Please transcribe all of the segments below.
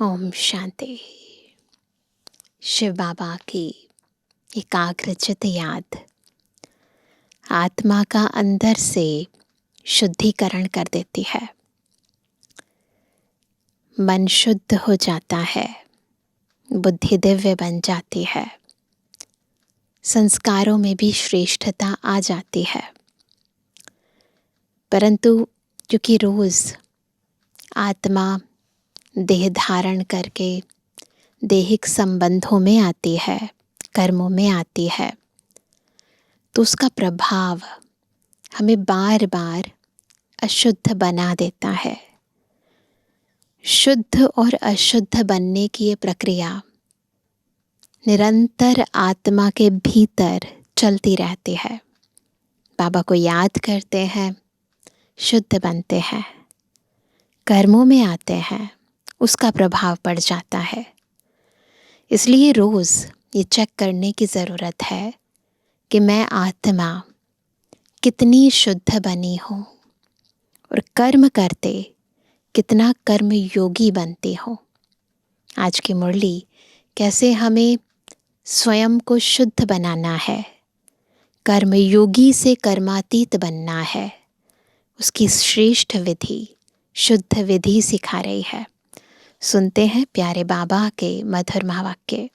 ओम शांति। शिव बाबा की एकाग्रचित याद आत्मा का अंदर से शुद्धिकरण कर देती है। मन शुद्ध हो जाता है, बुद्धि दिव्य बन जाती है, संस्कारों में भी श्रेष्ठता आ जाती है। परंतु क्योंकि रोज आत्मा देह धारण करके दैहिक संबंधों में आती है, कर्मों में आती है, तो उसका प्रभाव हमें बार बार अशुद्ध बना देता है। शुद्ध और अशुद्ध बनने की ये प्रक्रिया निरंतर आत्मा के भीतर चलती रहती है। बाबा को याद करते हैं, शुद्ध बनते हैं, कर्मों में आते हैं, उसका प्रभाव पड़ जाता है। इसलिए रोज ये चेक करने की ज़रूरत है कि मैं आत्मा कितनी शुद्ध बनी हूँ और कर्म करते कितना कर्म योगी बनती हूँ। आज की मुरली कैसे हमें स्वयं को शुद्ध बनाना है, कर्म योगी से कर्मातीत बनना है, उसकी श्रेष्ठ विधि, शुद्ध विधि सिखा रही है। सुनते हैं प्यारे बाबा के मधुर महावाक्य।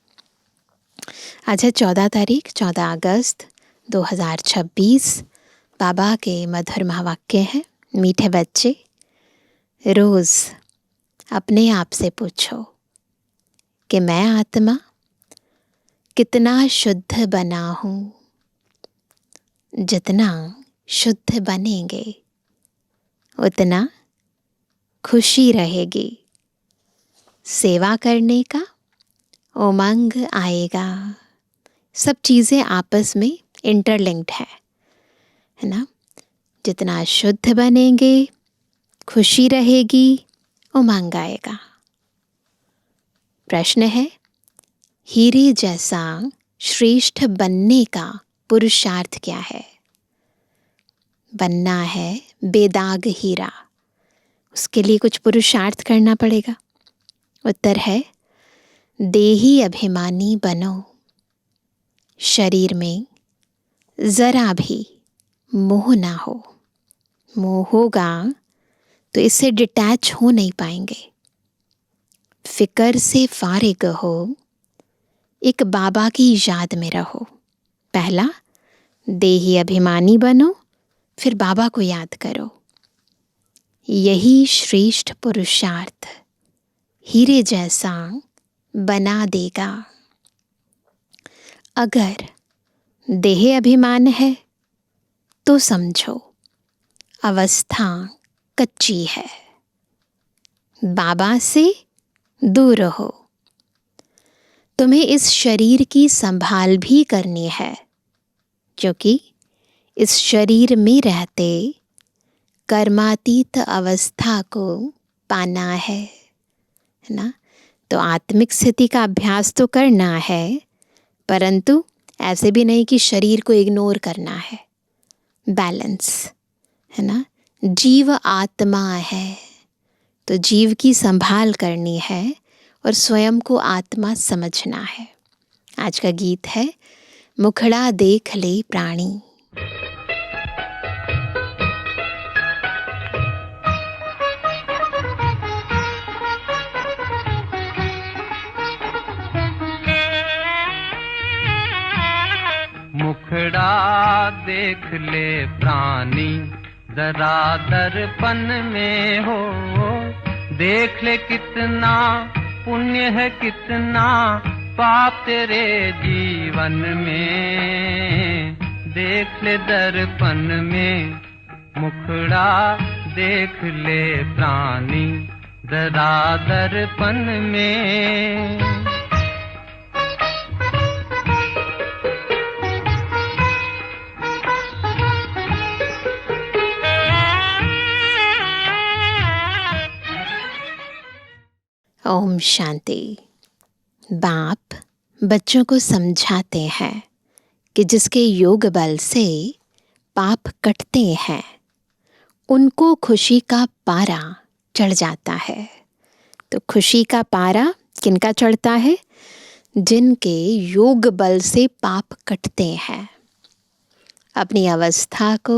आज है 14 अगस्त 2026। बाबा के मधुर महावाक्य हैं। मीठे बच्चे, रोज अपने आप से पूछो कि मैं आत्मा कितना शुद्ध बना हूँ। जितना शुद्ध बनेंगे उतना खुशी रहेगी, सेवा करने का उमंग आएगा। सब चीज़ें आपस में इंटरलिंक्ड है ना। जितना शुद्ध बनेंगे खुशी रहेगी, उमंग आएगा। प्रश्न है, हीरे जैसा श्रेष्ठ बनने का पुरुषार्थ क्या है? बनना है बेदाग हीरा, उसके लिए कुछ पुरुषार्थ करना पड़ेगा। उत्तर है, देही अभिमानी बनो। शरीर में जरा भी मोह ना हो। मोह होगा तो इससे डिटैच हो नहीं पाएंगे। फिक्र से फारिग हो, एक बाबा की याद में रहो। पहला देही अभिमानी बनो, फिर बाबा को याद करो। यही श्रेष्ठ पुरुषार्थ हीरे जैसा बना देगा। अगर देह अभिमान है तो समझो अवस्था कच्ची है, बाबा से दूर रहो। तुम्हें इस शरीर की संभाल भी करनी है, क्योंकि इस शरीर में रहते कर्मातीत अवस्था को पाना है ना। तो आत्मिक स्थिति का अभ्यास तो करना है, परंतु ऐसे भी नहीं कि शरीर को इग्नोर करना है। बैलेंस है ना। जीव आत्मा है तो जीव की संभाल करनी है और स्वयं को आत्मा समझना है। आज का गीत है, मुखड़ा देख ले प्राणी। मुखड़ा देख ले प्राणी, जरा दर्पण में हो। देख ले कितना पुण्य है, कितना पाप तेरे जीवन में। देख ले दर्पण में, मुखड़ा देख ले प्राणी, जरा दर्पण में। ओम शांति। बाप बच्चों को समझाते हैं कि जिसके योग बल से पाप कटते हैं उनको खुशी का पारा चढ़ जाता है। तो खुशी का पारा किनका चढ़ता है? जिनके योग बल से पाप कटते हैं। अपनी अवस्था को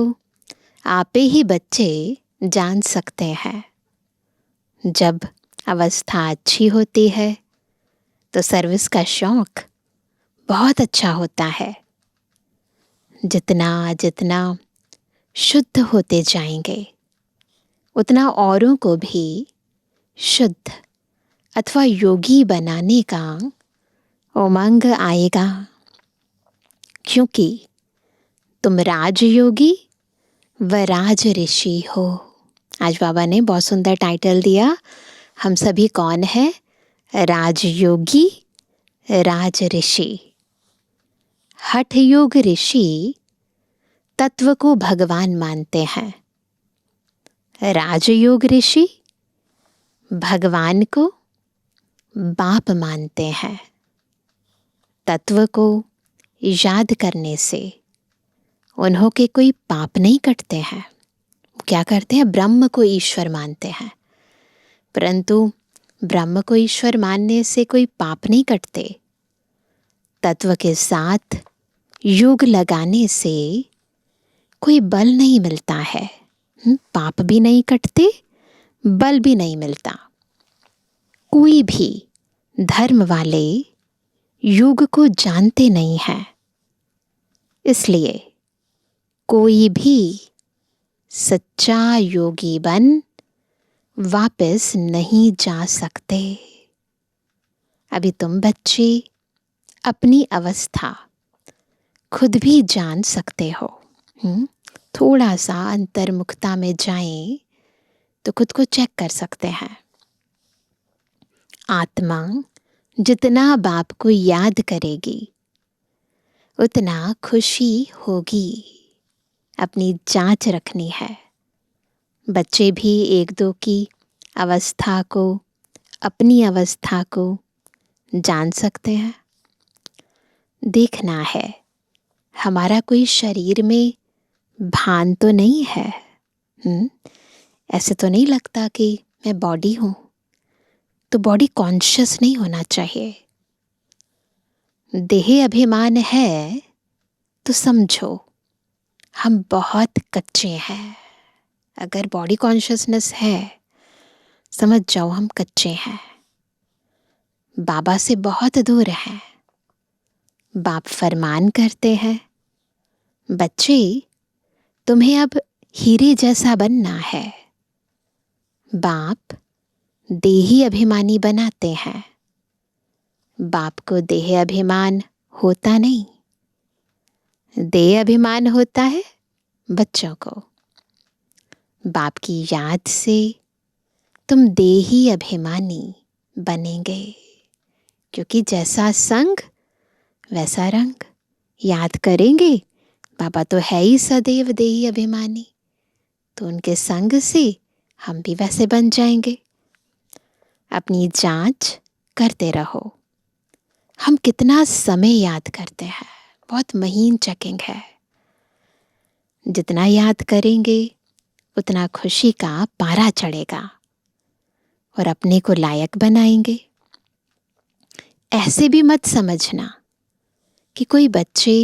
आपे ही बच्चे जान सकते हैं। जब अवस्था अच्छी होती है तो सर्विस का शौक बहुत अच्छा होता है। जितना जितना शुद्ध होते जाएंगे उतना औरों को भी शुद्ध अथवा योगी बनाने का उमंग आएगा, क्योंकि तुम राजयोगी व राज ऋषि हो। आज बाबा ने बहुत सुंदर टाइटल दिया, हम सभी कौन है? राजयोगी राज ऋषि। हठ योग ऋषि तत्व को भगवान मानते हैं। राजयोग ऋषि भगवान को बाप मानते हैं। तत्व को याद करने से उन्हों के कोई पाप नहीं कटते हैं। क्या करते हैं? ब्रह्म को ईश्वर मानते हैं, परंतु ब्रह्म को ईश्वर मानने से कोई पाप नहीं कटते। तत्व के साथ योग लगाने से कोई बल नहीं मिलता है। पाप भी नहीं कटते, बल भी नहीं मिलता। कोई भी धर्म वाले योग को जानते नहीं हैं, इसलिए कोई भी सच्चा योगी बन वापस नहीं जा सकते। अभी तुम बच्चे अपनी अवस्था खुद भी जान सकते हो। थोड़ा सा अंतर्मुखता में जाएं तो खुद को चेक कर सकते हैं। आत्मा जितना बाप को याद करेगी उतना खुशी होगी। अपनी जांच रखनी है। बच्चे भी एक दो की अवस्था को, अपनी अवस्था को जान सकते हैं। देखना है हमारा कोई शरीर में भान तो नहीं है। ऐसे तो नहीं लगता कि मैं बॉडी हूँ, तो बॉडी कॉन्शियस नहीं होना चाहिए। देह अभिमान है तो समझो हम बहुत कच्चे हैं। अगर बॉडी कॉन्शियसनेस है, समझ जाओ हम कच्चे हैं, बाबा से बहुत दूर हैं। बाप फरमान करते हैं, बच्चे तुम्हें अब हीरे जैसा बनना है। बाप देही अभिमानी बनाते हैं। बाप को देह अभिमान होता नहीं, देह अभिमान होता है बच्चों को। बाप की याद से तुम देही अभिमानी बनेंगे, क्योंकि जैसा संग वैसा रंग। याद करेंगे बाबा तो है ही सदैव देही अभिमानी, तो उनके संग से हम भी वैसे बन जाएंगे। अपनी जांच करते रहो। हम कितना समय याद करते हैं, बहुत महीन चेकिंग है। जितना याद करेंगे उतना खुशी का पारा चढ़ेगा और अपने को लायक बनाएंगे। ऐसे भी मत समझना कि कोई बच्चे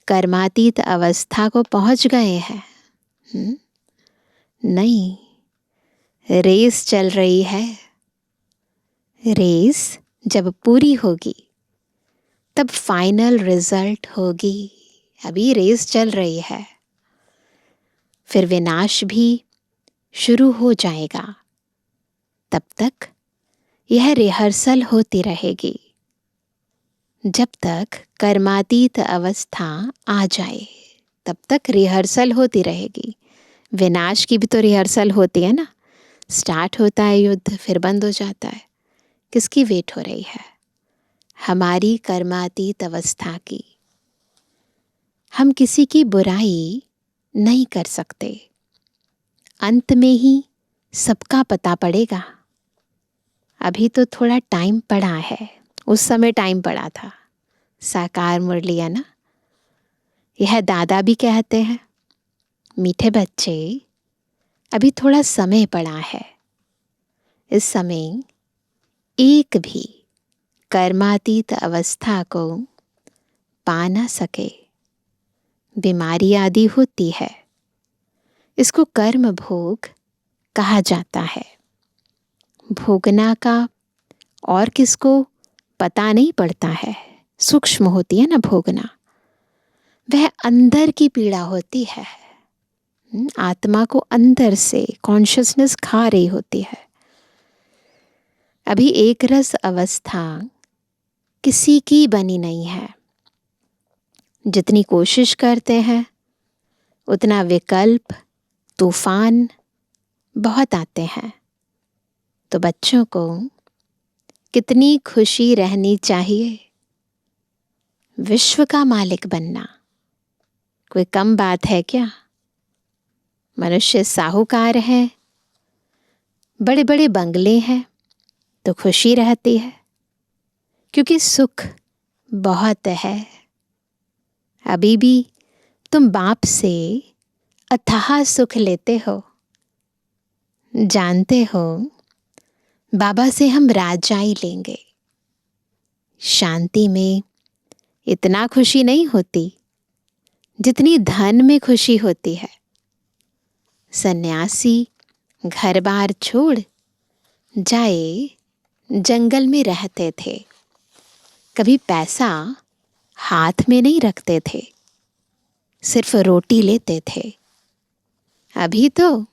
कर्मातीत अवस्था को पहुंच गए हैं। नहीं, रेस चल रही है। रेस जब पूरी होगी तब फाइनल रिजल्ट होगी। अभी रेस चल रही है, फिर विनाश भी शुरू हो जाएगा। तब तक यह रिहर्सल होती रहेगी, जब तक कर्मातीत अवस्था आ जाए तब तक रिहर्सल होती रहेगी। विनाश की भी तो रिहर्सल होती है ना। स्टार्ट होता है युद्ध, फिर बंद हो जाता है। किसकी वेट हो रही है? हमारी कर्मातीत अवस्था की। हम किसी की बुराई नहीं कर सकते। अंत में ही सबका पता पड़ेगा। अभी तो थोड़ा टाइम पड़ा है, उस समय टाइम पड़ा था। साकार मुरली है ना, यह दादा भी कहते हैं, मीठे बच्चे अभी थोड़ा समय पड़ा है। इस समय एक भी कर्मातीत अवस्था को पा ना सके। बीमारी आदि होती है, इसको कर्म भोग कहा जाता है। भोगना का और किसको पता नहीं पड़ता है, सूक्ष्म होती है ना भोगना, वह अंदर की पीड़ा होती है। आत्मा को अंदर से कॉन्शियसनेस खा रही होती है। अभी एक रस अवस्था किसी की बनी नहीं है। जितनी कोशिश करते हैं उतना विकल्प, तूफान बहुत आते हैं। तो बच्चों को कितनी खुशी रहनी चाहिए। विश्व का मालिक बनना कोई कम बात है क्या? मनुष्य साहूकार है, बड़े बड़े बंगले हैं तो खुशी रहती है, क्योंकि सुख बहुत है। अभी भी तुम बाप से अथाह सुख लेते हो। जानते हो बाबा से हम राजाई लेंगे। शांति में इतना खुशी नहीं होती जितनी धन में खुशी होती है। सन्यासी घर बार छोड़ जाए जंगल में रहते थे, कभी पैसा हाथ में नहीं रखते थे, सिर्फ रोटी लेते थे। अभी तो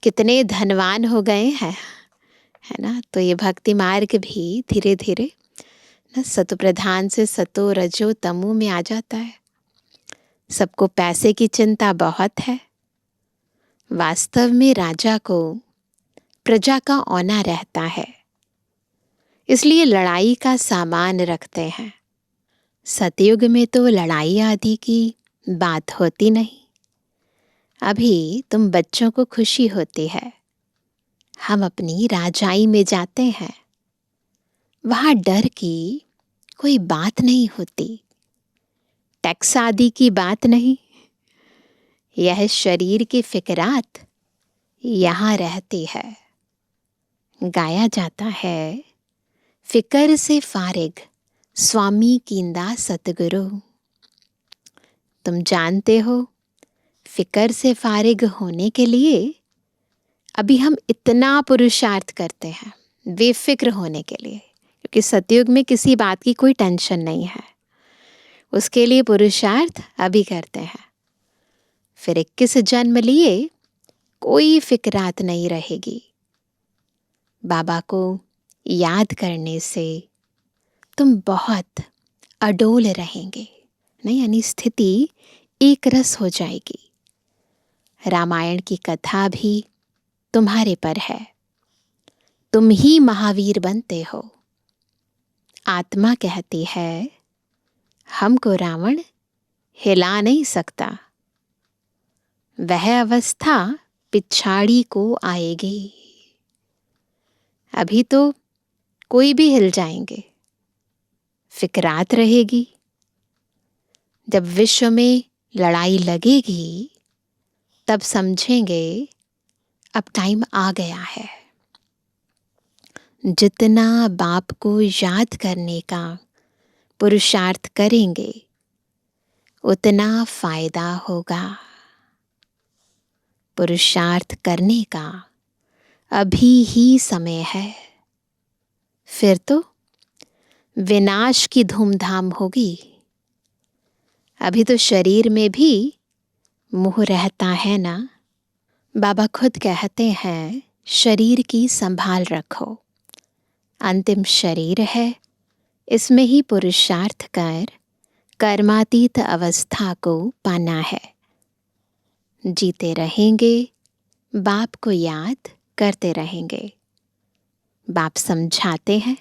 कितने धनवान हो गए हैं, है ना। तो ये भक्ति मार्ग भी धीरे धीरे ना सतो प्रधान से सतो रजो तमो में आ जाता है। सबको पैसे की चिंता बहुत है। वास्तव में राजा को प्रजा का औना रहता है, इसलिए लड़ाई का सामान रखते हैं। सतयुग में तो लड़ाई आदि की बात होती नहीं। अभी तुम बच्चों को खुशी होती है, हम अपनी राजाई में जाते हैं, वहाँ डर की कोई बात नहीं होती, टैक्स आदि की बात नहीं। यह शरीर की फिक्रात यहाँ रहती है। गाया जाता है, फिकर से फारिग स्वामी कींदा सतगुरु। तुम जानते हो फिकर से फारिग होने के लिए अभी हम इतना पुरुषार्थ करते हैं बेफिक्र होने के लिए, क्योंकि सतयुग में किसी बात की कोई टेंशन नहीं है। उसके लिए पुरुषार्थ अभी करते हैं, फिर 21 जन्म लिए कोई फिक्रात नहीं रहेगी। बाबा को याद करने से तुम बहुत अडोल रहेंगे, नहीं यानी स्थिति एक रस हो जाएगी। रामायण की कथा भी तुम्हारे पर है, तुम ही महावीर बनते हो। आत्मा कहती है, हमको रावण हिला नहीं सकता। वह अवस्था पिछाड़ी को आएगी। अभी तो कोई भी हिल जाएंगे, फिक्रात रहेगी। जब विश्व में लड़ाई लगेगी तब समझेंगे अब टाइम आ गया है। जितना बाप को याद करने का पुरुषार्थ करेंगे उतना फायदा होगा। पुरुषार्थ करने का अभी ही समय है, फिर तो विनाश की धूमधाम होगी। अभी तो शरीर में भी मोह रहता है ना। बाबा खुद कहते हैं, शरीर की संभाल रखो, अंतिम शरीर है, इसमें ही पुरुषार्थ कर कर्मातीत अवस्था को पाना है। जीते रहेंगे, बाप को याद करते रहेंगे। बाप समझाते हैं,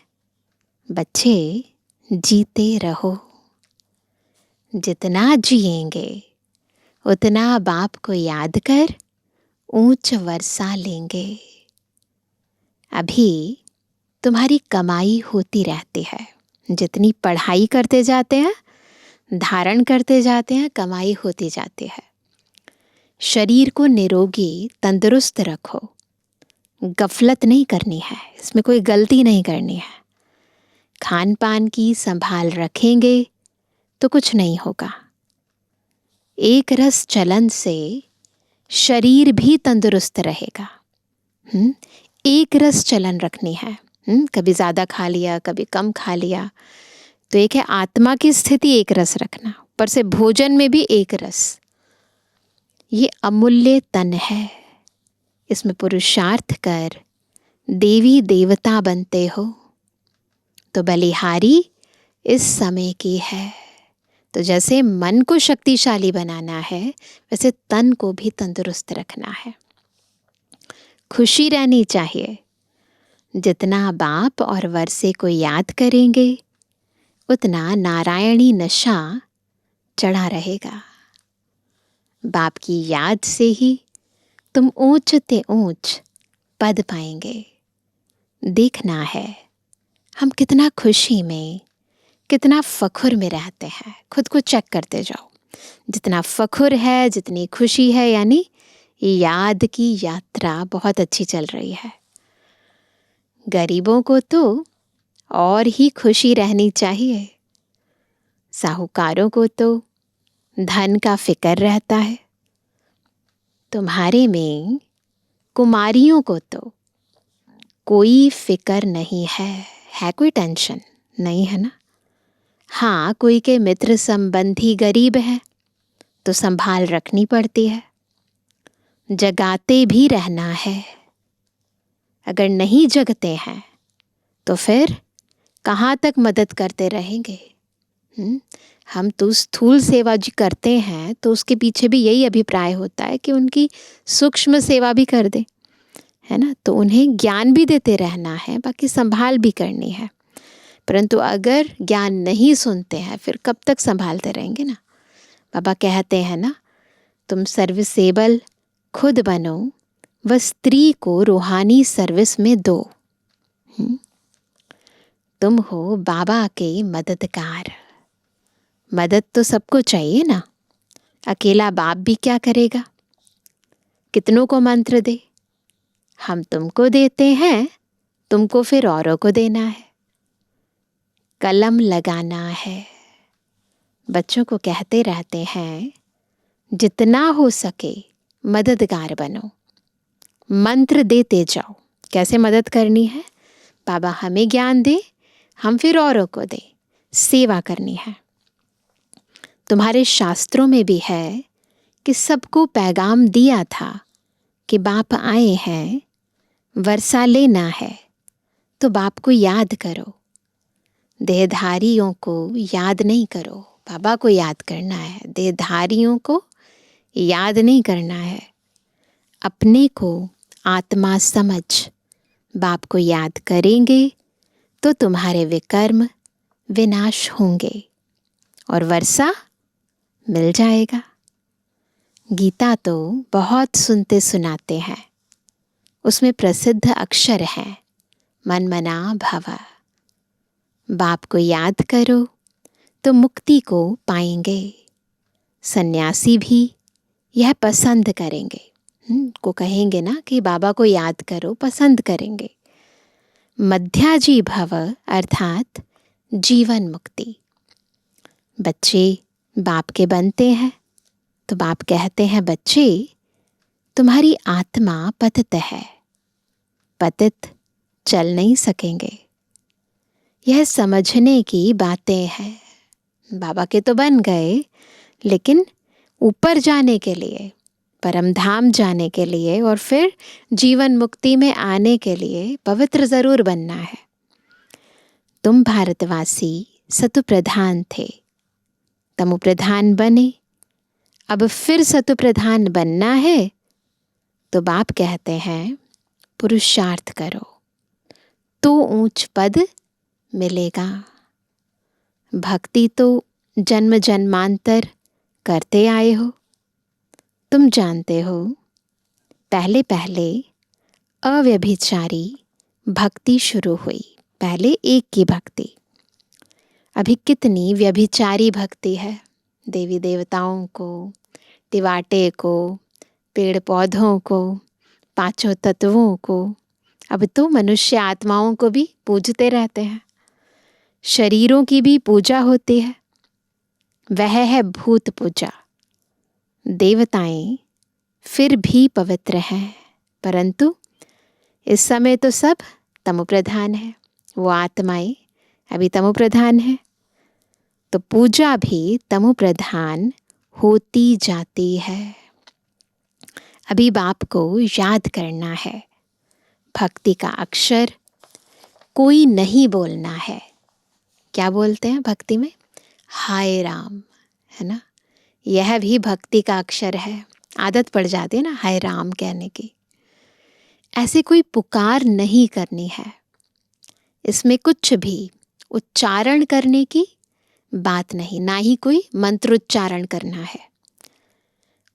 बच्चे जीते रहो। जितना जिएंगे उतना बाप को याद कर ऊंच वर्षा लेंगे। अभी तुम्हारी कमाई होती रहती है, जितनी पढ़ाई करते जाते हैं, धारण करते जाते हैं, कमाई होती जाती है। शरीर को निरोगी तंदुरुस्त रखो, गफलत नहीं करनी है, इसमें कोई गलती नहीं करनी है। खान पान की संभाल रखेंगे तो कुछ नहीं होगा। एक रस चलन से शरीर भी तंदुरुस्त रहेगा। एक रस चलन रखनी है। कभी ज़्यादा खा लिया, कभी कम खा लिया, तो एक है आत्मा की स्थिति एक रस रखना, पर से भोजन में भी एक रस। ये अमूल्य तन है, इसमें पुरुषार्थ कर देवी देवता बनते हो तो बलिहारी इस समय की है। तो जैसे मन को शक्तिशाली बनाना है, वैसे तन को भी तंदुरुस्त रखना है। खुशी रहनी चाहिए। जितना बाप और वर्षे को याद करेंगे, उतना नारायणी नशा चढ़ा रहेगा। बाप की याद से ही तुम ऊंच ते ऊंच पद पाएंगे। देखना है हम कितना खुशी में, कितना फखुर में रहते हैं। खुद को चेक करते जाओ। जितना फखुर है, जितनी खुशी है, यानी याद की यात्रा बहुत अच्छी चल रही है। गरीबों को तो और ही खुशी रहनी चाहिए। साहूकारों को तो धन का फिक्र रहता है। तुम्हारे में कुमारियों को तो कोई फिक्र नहीं है कोई टेंशन नहीं है ना। हाँ, कोई के मित्र संबंधी गरीब है तो संभाल रखनी पड़ती है। जगाते भी रहना है। अगर नहीं जगते हैं तो फिर कहाँ तक मदद करते रहेंगे। हम तो स्थूल सेवा जी करते हैं तो उसके पीछे भी यही अभिप्राय होता है कि उनकी सूक्ष्म सेवा भी कर दें, है ना। तो उन्हें ज्ञान भी देते रहना है, बाकी संभाल भी करनी है। परंतु अगर ज्ञान नहीं सुनते हैं, फिर कब तक संभालते रहेंगे ना। बाबा कहते हैं ना, तुम सर्विसेबल खुद बनो व स्त्री को रूहानी सर्विस में दो। तुम हो बाबा के मददगार। मदद तो सबको चाहिए ना। अकेला बाप भी क्या करेगा, कितनों को मंत्र दे। हम तुमको देते हैं, तुमको फिर औरों को देना है। कलम लगाना है। बच्चों को कहते रहते हैं, जितना हो सके मददगार बनो, मंत्र देते जाओ। कैसे मदद करनी है, बाबा हमें ज्ञान दे, हम फिर औरों को दे। सेवा करनी है। तुम्हारे शास्त्रों में भी है कि सबको पैगाम दिया था कि बाप आए हैं, वर्षा लेना है, तो बाप को याद करो। देहधारियों को याद नहीं करो, बाबा को याद करना है। देहधारियों को याद नहीं करना है। अपने को आत्मा समझ बाप को याद करेंगे तो तुम्हारे विकर्म विनाश होंगे और वर्षा मिल जाएगा। गीता तो बहुत सुनते सुनाते हैं। उसमें प्रसिद्ध अक्षर हैं, मन मना भव। बाप को याद करो तो मुक्ति को पाएंगे। सन्यासी भी यह पसंद करेंगे। को कहेंगे ना कि बाबा को याद करो, पसंद करेंगे। मध्याजी भव अर्थात जीवन मुक्ति। बच्चे बाप के बनते हैं तो बाप कहते हैं, बच्चे तुम्हारी आत्मा पतित है, पतित चल नहीं सकेंगे। यह समझने की बातें हैं। बाबा के तो बन गए, लेकिन ऊपर जाने के लिए, परम धाम जाने के लिए और फिर जीवन मुक्ति में आने के लिए पवित्र जरूर बनना है। तुम भारतवासी सतु प्रधान थे, तमो प्रधान बने, अब फिर सतु प्रधान बनना है तो बाप कहते हैं पुरुषार्थ करो तो ऊंच पद मिलेगा। भक्ति तो जन्म जन्मांतर करते आए हो। तुम जानते हो, पहले पहले अव्यभिचारी भक्ति शुरू हुई, पहले एक की भक्ति। अभी कितनी व्यभिचारी भक्ति है। देवी देवताओं को, तिवाटे को, पेड़ पौधों को, पांचों तत्वों को, अब तो मनुष्य आत्माओं को भी पूजते रहते हैं, शरीरों की भी पूजा होती है। वह है भूत पूजा। देवताएं फिर भी पवित्र हैं, परंतु इस समय तो सब तमोप्रधान है। वो आत्माएं अभी तमोप्रधान है, तो पूजा भी तमोप्रधान होती जाती है। अभी बाप को याद करना है। भक्ति का अक्षर कोई नहीं बोलना है। क्या बोलते हैं भक्ति में? हाय राम, है ना? यह भी भक्ति का अक्षर है। आदत पड़ जाती है ना हाय राम कहने की। ऐसे कोई पुकार नहीं करनी है। इसमें कुछ भी उच्चारण करने की बात नहीं, ना ही कोई मंत्रोच्चारण करना है।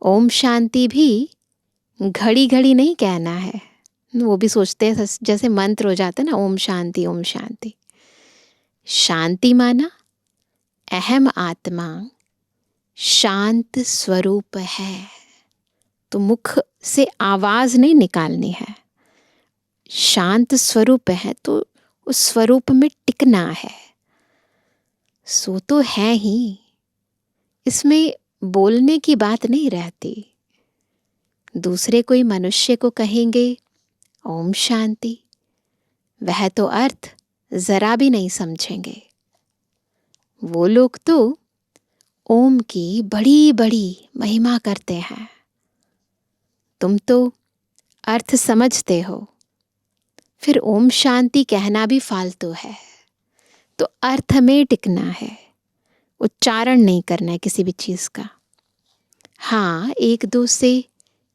ओम शांति भी घड़ी घड़ी नहीं कहना है। वो भी सोचते हैं जैसे मंत्र हो जाता है ना, ओम शांति ओम शांति। शांति माना अहम आत्मा शांत स्वरूप है, तो मुख से आवाज नहीं निकालनी है। शांत स्वरूप है तो उस स्वरूप में टिकना है। सो तो है ही, इसमें बोलने की बात नहीं रहती। दूसरे कोई मनुष्य को कहेंगे ओम शांति, वह तो अर्थ जरा भी नहीं समझेंगे। वो लोग तो ओम की बड़ी बड़ी महिमा करते हैं। तुम तो अर्थ समझते हो, फिर ओम शांति कहना भी फालतू है। तो अर्थ में टिकना है, उच्चारण नहीं करना है किसी भी चीज का। हाँ, एक दो से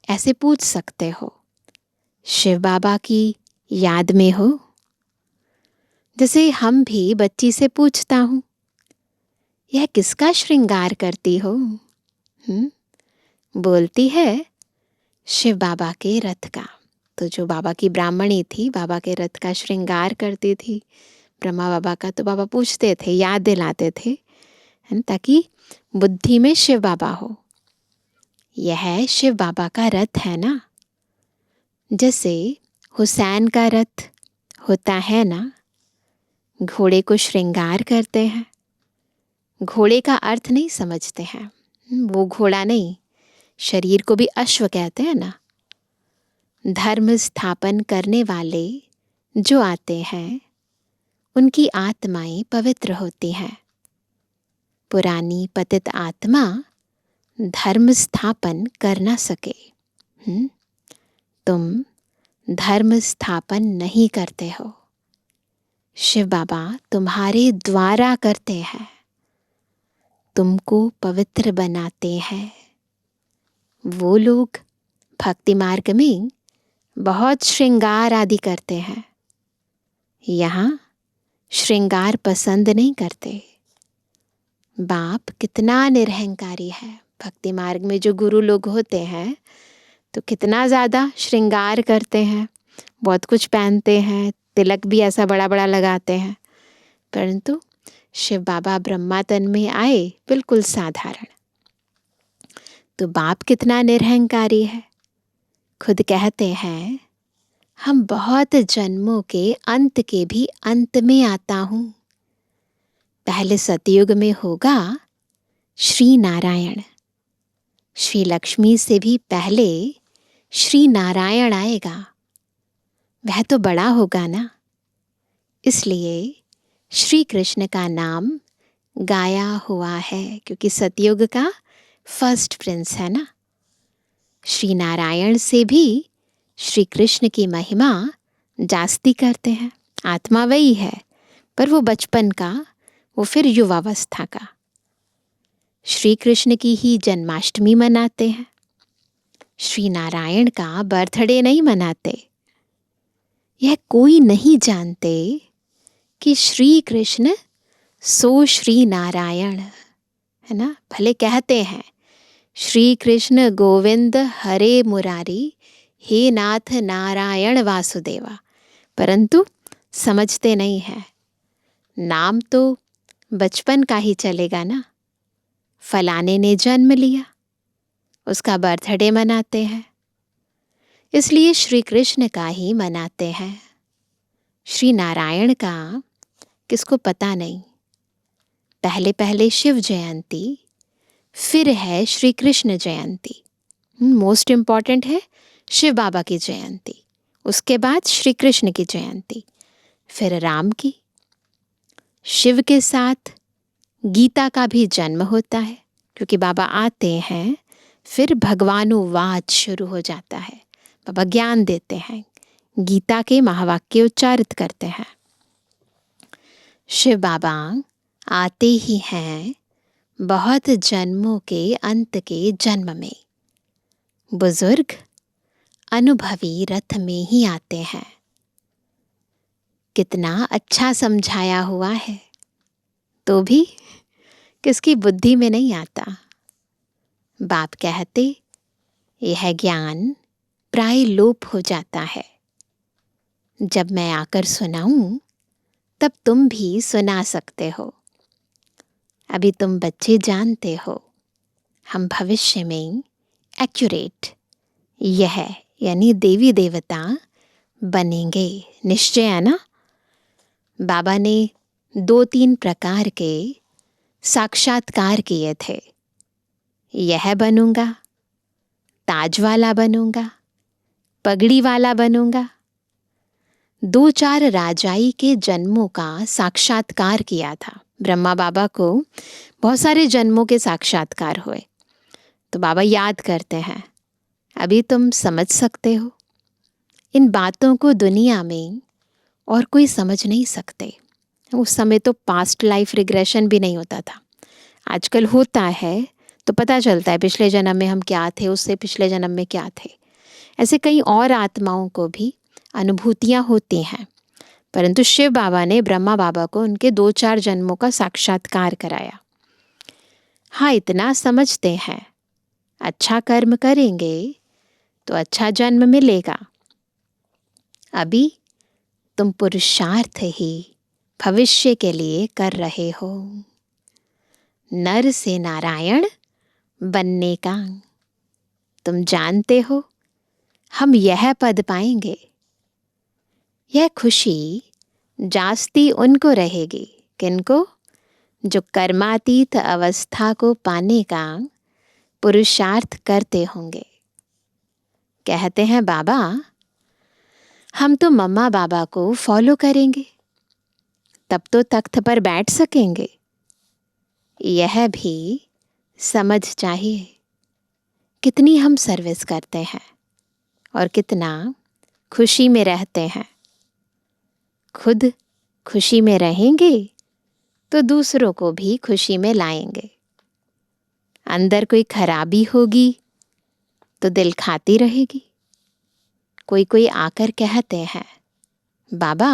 ऐसे पूछ सकते हो, शिव बाबा की याद में हो? जैसे हम भी बच्ची से पूछता हूं, यह किसका श्रृंगार करती हो? बोलती है शिव बाबा के रथ का। तो जो बाबा की ब्राह्मणी थी, बाबा के रथ का श्रृंगार करती थी। ब्रह्मा बाबा का तो बाबा पूछते थे, याद दिलाते थे, ताकि बुद्धि में शिव बाबा हो। यह शिव बाबा का रथ है ना। जैसे हुसैन का रथ होता है ना, घोड़े को श्रृंगार करते हैं। घोड़े का अर्थ नहीं समझते हैं, वो घोड़ा नहीं, शरीर को भी अश्व कहते हैं ना। धर्म स्थापन करने वाले जो आते हैं, उनकी आत्माएं पवित्र होती हैं। पुरानी पतित आत्मा धर्म स्थापन कर ना सके। तुम धर्म स्थापन नहीं करते हो, शिव बाबा तुम्हारे द्वारा करते हैं, तुमको पवित्र बनाते हैं। वो लोग भक्ति मार्ग में बहुत श्रृंगार आदि करते हैं, यहाँ श्रृंगार पसंद नहीं करते। बाप कितना निरहंकारी है। भक्ति मार्ग में जो गुरु लोग होते हैं तो कितना ज़्यादा श्रृंगार करते हैं, बहुत कुछ पहनते हैं, तिलक भी ऐसा बड़ा बड़ा लगाते हैं। परंतु शिव बाबा ब्रह्मा तन में आए बिल्कुल साधारण। तो बाप कितना निरहंकारी है। खुद कहते हैं, हम बहुत जन्मों के अंत के भी अंत में आता हूँ। पहले सतयुग में होगा श्री नारायण, श्री लक्ष्मी से भी पहले श्री नारायण आएगा। वह तो बड़ा होगा ना, इसलिए श्री कृष्ण का नाम गाया हुआ है, क्योंकि सतयुग का फर्स्ट प्रिंस है ना। श्री नारायण से भी श्री कृष्ण की महिमा जास्ती करते हैं। आत्मा वही है, पर वो बचपन का, वो फिर युवावस्था का। श्री कृष्ण की ही जन्माष्टमी मनाते हैं, श्री नारायण का बर्थडे नहीं मनाते। यह कोई नहीं जानते कि श्री कृष्ण सो श्री नारायण है ना। भले कहते हैं श्री कृष्ण गोविंद हरे मुरारी, हे नाथ नारायण वासुदेवा, परंतु समझते नहीं है। नाम तो बचपन का ही चलेगा ना। फलाने ने जन्म लिया, उसका बर्थडे मनाते हैं, इसलिए श्री कृष्ण का ही मनाते हैं। श्री नारायण का किसको पता नहीं। पहले पहले शिव जयंती, फिर है श्री कृष्ण जयंती। मोस्ट इम्पॉर्टेंट है शिव बाबा की जयंती, उसके बाद श्री कृष्ण की जयंती, फिर राम की। शिव के साथ गीता का भी जन्म होता है, क्योंकि बाबा आते हैं, फिर भगवानुवाच शुरू हो जाता है। बाबा ज्ञान देते हैं, गीता के महावाक्य उच्चारित करते हैं। शिव बाबा आते ही हैं बहुत जन्मों के अंत के जन्म में। बुजुर्ग अनुभवी रथ में ही आते हैं। कितना अच्छा समझाया हुआ है, तो भी किसकी बुद्धि में नहीं आता। बाप कहते यह ज्ञान प्राय लोप हो जाता है। जब मैं आकर सुनाऊं तब तुम भी सुना सकते हो। अभी तुम बच्चे जानते हो, हम भविष्य में एक्यूरेट यह यानी देवी देवता बनेंगे, निश्चय है ना। बाबा ने 2-3 प्रकार के साक्षात्कार किए थे। यह बनूंगा, ताज वाला बनूंगा, पगड़ी वाला बनूंगा। 2-4 राजाई के जन्मों का साक्षात्कार किया था। ब्रह्मा बाबा को बहुत सारे जन्मों के साक्षात्कार हुए, तो बाबा याद करते हैं, अभी तुम समझ सकते हो। इन बातों को दुनिया में और कोई समझ नहीं सकते। उस समय तो पास्ट लाइफ रिग्रेशन भी नहीं होता था। आजकल होता है तो पता चलता है पिछले जन्म में हम क्या थे, उससे पिछले जन्म में क्या थे। ऐसे कई और आत्माओं को भी अनुभूतियाँ होती हैं, परंतु शिव बाबा ने ब्रह्मा बाबा को उनके 2-4 जन्मों का साक्षात्कार कराया। हाँ, इतना समझते हैं, अच्छा कर्म करेंगे तो अच्छा जन्म मिलेगा। अभी तुम पुरुषार्थ ही भविष्य के लिए कर रहे हो, नर से नारायण बनने का। तुम जानते हो हम यह पद पाएंगे। यह खुशी जास्ती उनको रहेगी, किनको? जो कर्मातीत अवस्था को पाने का पुरुषार्थ करते होंगे। कहते हैं बाबा हम तो मम्मा बाबा को फॉलो करेंगे, तब तो तख्त पर बैठ सकेंगे। यह भी समझ चाहिए, कितनी हम सर्विस करते हैं और कितना खुशी में रहते हैं। खुद खुशी में रहेंगे तो दूसरों को भी खुशी में लाएंगे। अंदर कोई खराबी होगी तो दिल खाती रहेगी। कोई कोई आकर कहते हैं बाबा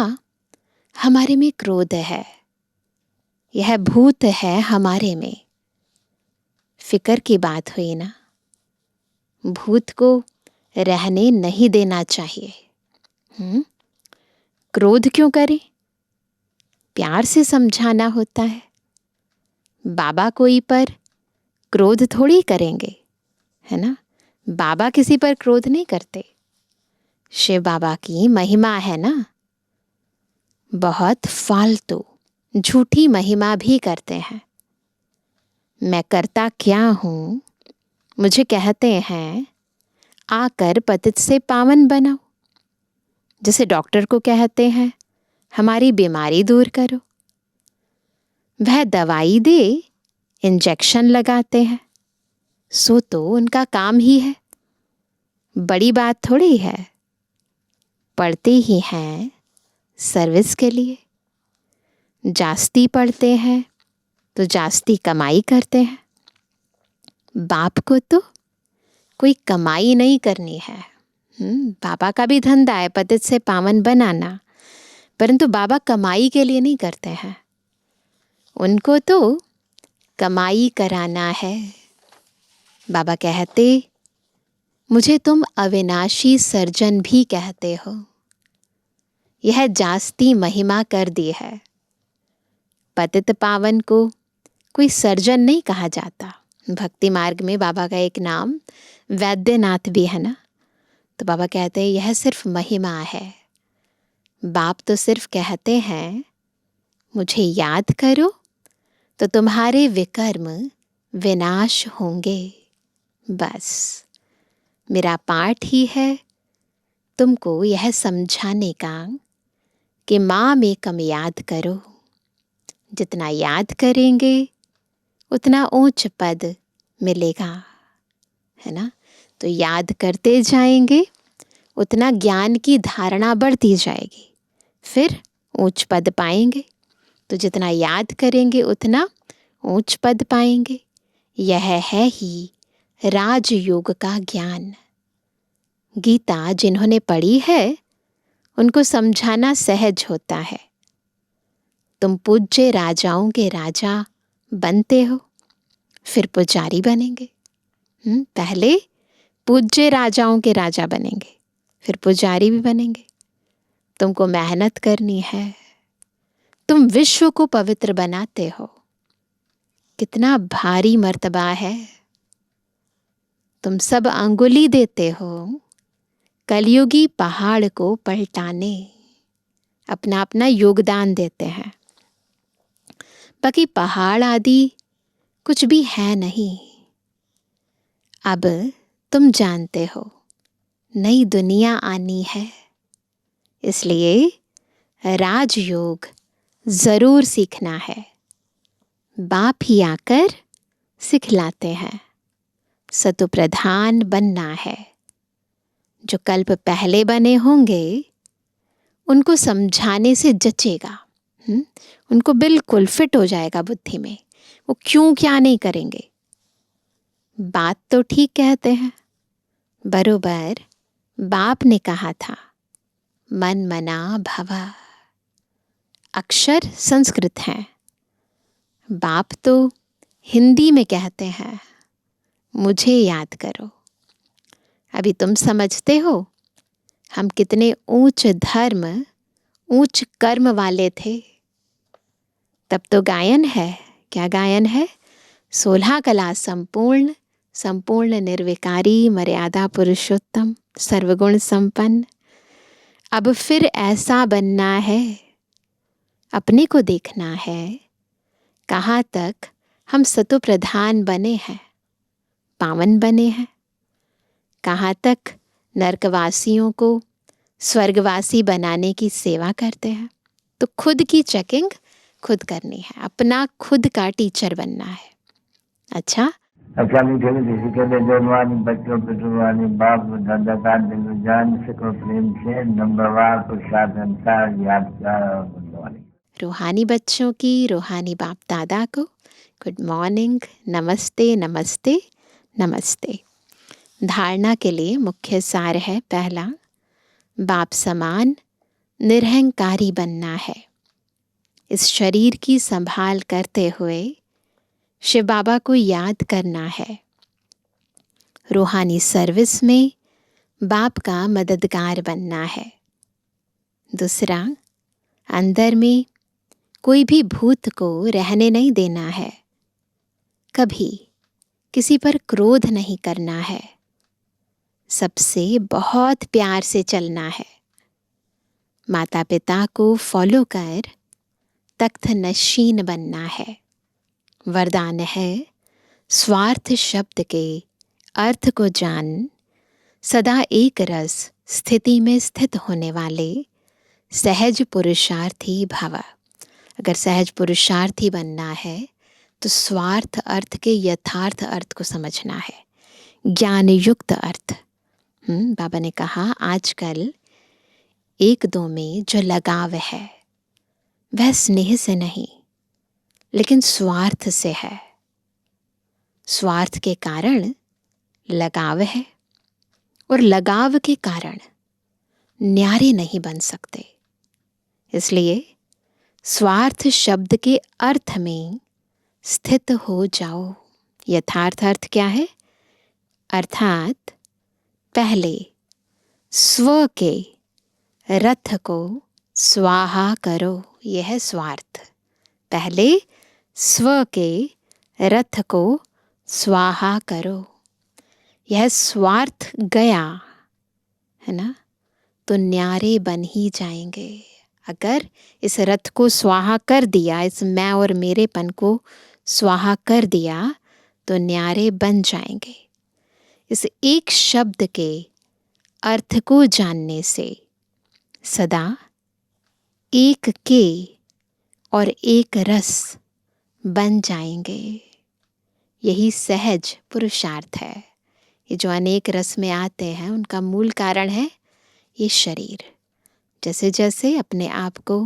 हमारे में क्रोध है, यह भूत है हमारे में। फिक्र की बात हुई ना, भूत को रहने नहीं देना चाहिए। क्रोध क्यों करें? प्यार से समझाना होता है। बाबा कोई पर क्रोध थोड़ी करेंगे, है ना। बाबा किसी पर क्रोध नहीं करते। शिव बाबा की महिमा है ना, बहुत फालतू झूठी महिमा भी करते हैं। मैं करता क्या हूँ, मुझे कहते हैं आकर पतित से पावन बनाओ। जैसे डॉक्टर को कहते हैं हमारी बीमारी दूर करो, वह दवाई दे, इंजेक्शन लगाते हैं, सो तो उनका काम ही है, बड़ी बात थोड़ी है। पढ़ते ही हैं सर्विस के लिए, जास्ती पढ़ते हैं तो जास्ती कमाई करते हैं। बाप को तो कोई कमाई नहीं करनी है। बाबा का भी धंधा है पतित से पावन बनाना, परंतु बाबा कमाई के लिए नहीं करते हैं। उनको तो कमाई कराना है। बाबा कहते मुझे तुम अविनाशी सर्जन भी कहते हो, यह जास्ती महिमा कर दी है। पतित पावन को कोई सर्जन नहीं कहा जाता। भक्ति मार्ग में बाबा का एक नाम वैद्यनाथ भी है ना, तो बाबा कहते हैं यह सिर्फ महिमा है। बाप तो सिर्फ कहते हैं मुझे याद करो तो तुम्हारे विकर्म विनाश होंगे। बस मेरा पाठ ही है तुमको यह समझाने का कि माम एकम याद करो। जितना याद करेंगे उतना ऊंच पद मिलेगा, है ना। तो याद करते जाएंगे उतना ज्ञान की धारणा बढ़ती जाएगी, फिर ऊंच पद पाएंगे। तो जितना याद करेंगे उतना ऊंच पद पाएंगे। यह है ही राजयोग का ज्ञान। गीता जिन्होंने पढ़ी है उनको समझाना सहज होता है। तुम पूज्य राजाओं के राजा बनते हो, फिर पुजारी बनेंगे। पहले पूज्य राजाओं के राजा बनेंगे, फिर पुजारी भी बनेंगे। तुमको मेहनत करनी है। तुम विश्व को पवित्र बनाते हो, कितना भारी मर्तबा है। तुम सब अंगुली देते हो कलयुगी पहाड़ को पलटाने, अपना अपना योगदान देते हैं। बाकी पहाड़ आदि कुछ भी है नहीं। अब तुम जानते हो नई दुनिया आनी है, इसलिए राजयोग जरूर सीखना है। बाप ही आकर सिखलाते हैं। सतो प्रधान बनना है। जो कल्प पहले बने होंगे उनको समझाने से जचेगा। उनको बिल्कुल फिट हो जाएगा बुद्धि में, वो क्यों क्या नहीं करेंगे। बात तो ठीक कहते हैं, बरोबर बाप ने कहा था मन मना भवा। अक्षर संस्कृत हैं, बाप तो हिंदी में कहते हैं मुझे याद करो। अभी तुम समझते हो हम कितने ऊंच धर्म ऊंच कर्म वाले थे। तब तो गायन है, क्या गायन है? 16 कला संपूर्ण, संपूर्ण निर्विकारी, मर्यादा पुरुषोत्तम, सर्वगुण संपन्न। अब फिर ऐसा बनना है, अपने को देखना है कहाँ तक हम सतो प्रधान बने हैं, पावन बने हैं, कहाँ तक नरकवासियों को स्वर्गवासी बनाने की सेवा करते हैं। तो खुद की चेकिंग खुद करनी है, अपना खुद का टीचर बनना है। अच्छा मीठे मीठे के लिए जवानी बच्चों पे जुबानी बाप दादा का दिल जान सको प्रेम से नंबरवार प्रसाद अंसार यादगार और बुलवानी। रूहानी बच्चों की रूहानी बाप दादा को गुड मॉर्निंग, नमस्ते नमस्ते नमस्ते। धारणा के लिए मुख्य सार है, पहला बाप समान निरहंकारी बनना है। इस शरीर की संभाल करते हुए शिव बाबा को याद करना है। रूहानी सर्विस में बाप का मददगार बनना है। दूसरा, अंदर में कोई भी भूत को रहने नहीं देना है। कभी किसी पर क्रोध नहीं करना है। सबसे बहुत प्यार से चलना है। माता पिता को फॉलो कर तख्त नशीन बनना है। वरदान है स्वार्थ शब्द के अर्थ को जान, सदा एक रस स्थिति में स्थित होने वाले सहज पुरुषार्थी भव। अगर सहज पुरुषार्थी बनना है तो स्वार्थ अर्थ के यथार्थ अर्थ को समझना है, ज्ञान युक्त अर्थ। बाबा ने कहा आजकल एक दो में जो लगाव है वह स्नेह से नहीं लेकिन स्वार्थ से है। स्वार्थ के कारण लगाव है और लगाव के कारण न्यारे नहीं बन सकते। इसलिए स्वार्थ शब्द के अर्थ में स्थित हो जाओ। यथार्थ अर्थ क्या है? अर्थात पहले स्व के रथ को स्वाहा करो, यह है स्वार्थ। पहले स्व के रथ को स्वाहा करो। यह स्वार्थ गया है ना, तो न्यारे बन ही जाएंगे। अगर इस रथ को स्वाहा कर दिया, इस मैं और मेरेपन को स्वाहा कर दिया, तो न्यारे बन जाएंगे। इस एक शब्द के अर्थ को जानने से सदा एक के और एक रस बन जाएंगे। यही सहज पुरुषार्थ है। ये जो अनेक रस में आते हैं उनका मूल कारण है ये शरीर। जैसे जैसे अपने आप को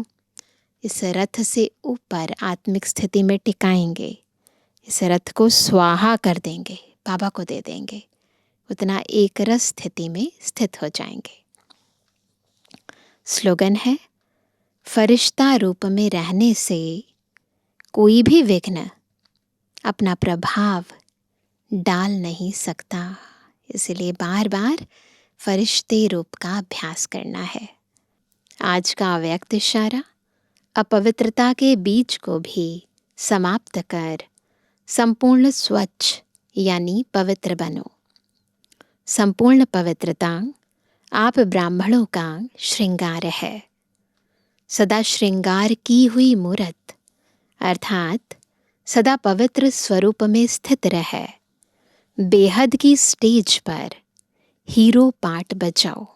इस रथ से ऊपर आत्मिक स्थिति में टिकाएंगे, इस रथ को स्वाहा कर देंगे, बाबा को दे देंगे, उतना एक रस स्थिति में स्थित हो जाएंगे। स्लोगन है, फरिश्ता रूप में रहने से कोई भी विघ्न अपना प्रभाव डाल नहीं सकता। इसलिए बार बार फरिश्ते रूप का अभ्यास करना है। आज का अव्यक्त इशारा, अपवित्रता के बीज को भी समाप्त कर संपूर्ण स्वच्छ यानी पवित्र बनो। संपूर्ण पवित्रता आप ब्राह्मणों का श्रृंगार है। सदा श्रृंगार की हुई मूर्त अर्थात सदा पवित्र स्वरूप में स्थित रहे बेहद की स्टेज पर हीरो पार्ट बजाओ।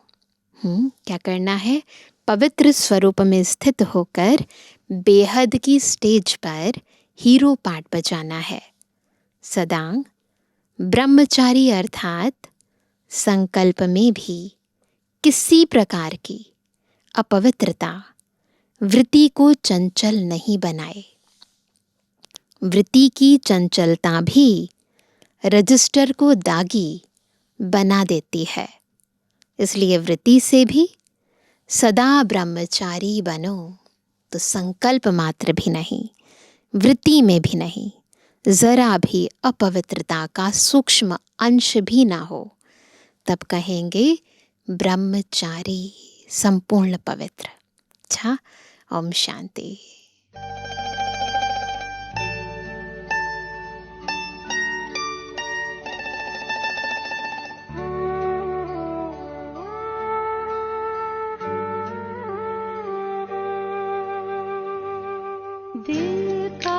क्या करना है? पवित्र स्वरूप में स्थित होकर बेहद की स्टेज पर हीरो पार्ट बजाना है। सदा ब्रह्मचारी अर्थात संकल्प में भी किसी प्रकार की अपवित्रता वृत्ति को चंचल नहीं बनाए। वृत्ति की चंचलता भी रजिस्टर को दागी बना देती है। इसलिए वृत्ति से भी सदा ब्रह्मचारी बनो। तो संकल्प मात्र भी नहीं, वृत्ति में भी नहीं, जरा भी अपवित्रता का सूक्ष्म अंश भी ना हो, तब कहेंगे ब्रह्मचारी, संपूर्ण पवित्र। अच्छा, ओम शांति। दिल का